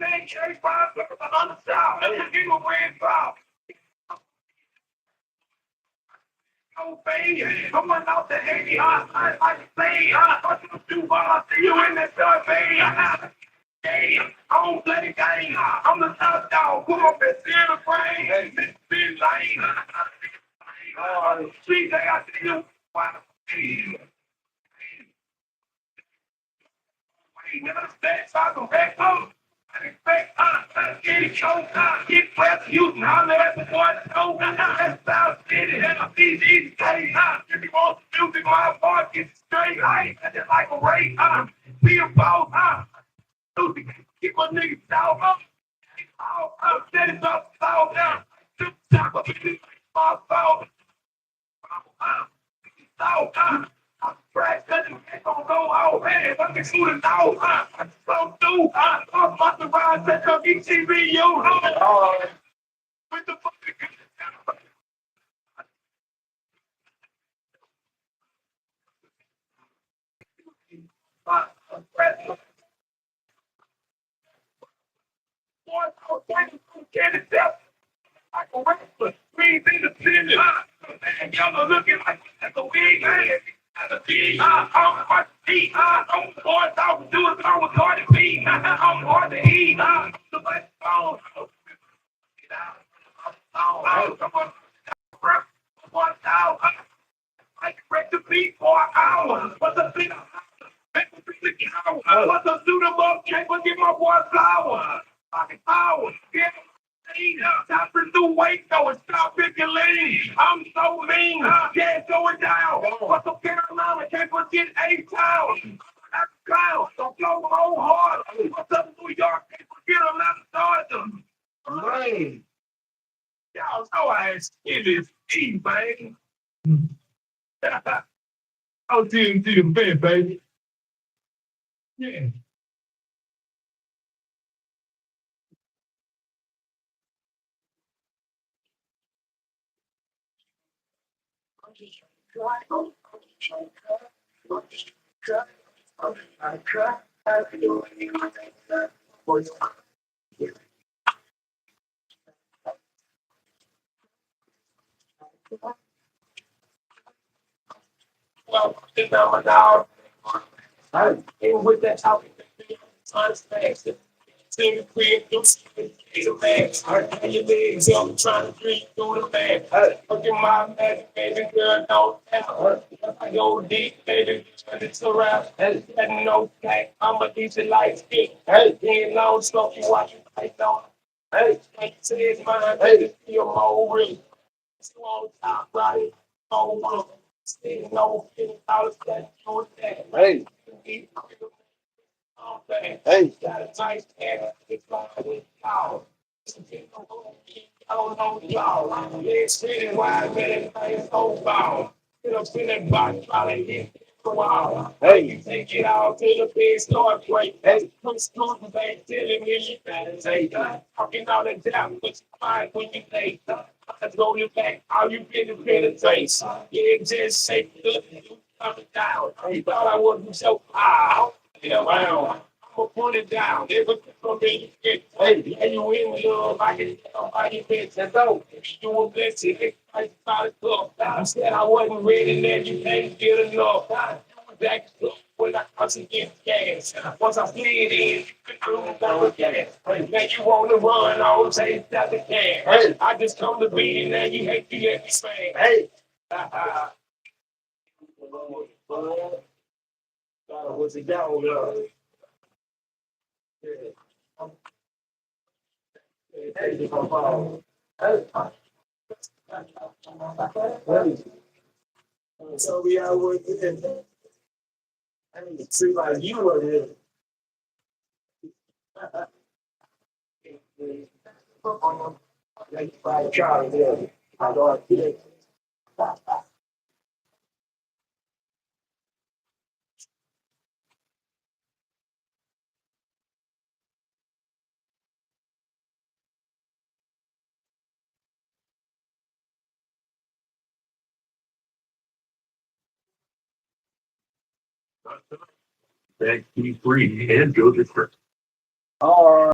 Big Chase Five on the south. That's a red drop. Oh, baby, come on out the Haiti. I say, I do I see you in the sun, baby. Hey, I don't play the game. I'm the top dog. Come up and see the brain. Hey, this big lane. Street, they got to you. Wow. Never expect so I can back up. I expect get it choked get pressed, you now let the boy know that's South City and I see these days. If you want the music, my boy gets straight. I just like a race. Be a boss. Music, keep my niggas down. Set it up, down. Top of it, my phone. I'm fresh, cause it's gonna go already. Fucking shoot it out. I'm so through. I'm about to ride that ECBU. With the fucking fresh. Boy, get it up. I can wrestle. Breathe in the city. Man, y'all looking like that's a wig. That's a big. I'm hard to eat. I'm hard to do it. I was hard to beat. I'm hard to eat. The best phone. Come on, bro. 1,000. I can break the beat for an hour. What's the big? What's the suit of up? Can't forget my boy Flower. Fucking power. Yeah. Stop for the weight, though, and stop picking lean. I'm so mean. Yeah, it's going down. What's the Carolina? Can't forget A-Town. That's a clown. Don't blow my own heart. What's up, New York? Can't forget I'm not starting. Man. Y'all know I ain't skinny tea, man. I'll see him to the bed, baby. Yeah. Well, now, and with that topic, understands it. Team to create those legs. And your legs up trying to breathe through the bag. Look at my magic, baby girl, don't tell. I go deep, baby, turn it around. And no pack, I'm a decent light skin. Hey, being long, slow, you watch it, I don't. Hey, like say it's mine, baby, feel more real. So on top, right? Oh, one. Still no $50 that you that. Hey. Hey. Got a nice ass. It's like with power. I don't know y'all. Legs spinning wide, man. It's so foul. You know, spinning box, trying to get for a while. Hey, you take it out to the big start break. Hey, come strong, back, telling me you better take that. Talking out of down, but you find when you late. Let's go you back. How you been to face? Yeah, just say good. You coming down. You thought I wasn't so proud. Yeah, wow. I'ma put it down. Never from me. Hey, and you in love. I can tell by your bitch. Let's go. You a blessing. I started to I said I wasn't ready, then you ain't get enough. Back when I was against gas. Once I slid in, you could do no gas. Now you wanna run, I'll say that the can. Hey, I just come to be and now you hate the empty span. Hey. What's it down? Hey, so we are working. I mean, it seems like you were there. Like, Charlie, yeah. I don't get it. Back free and go to first. All right.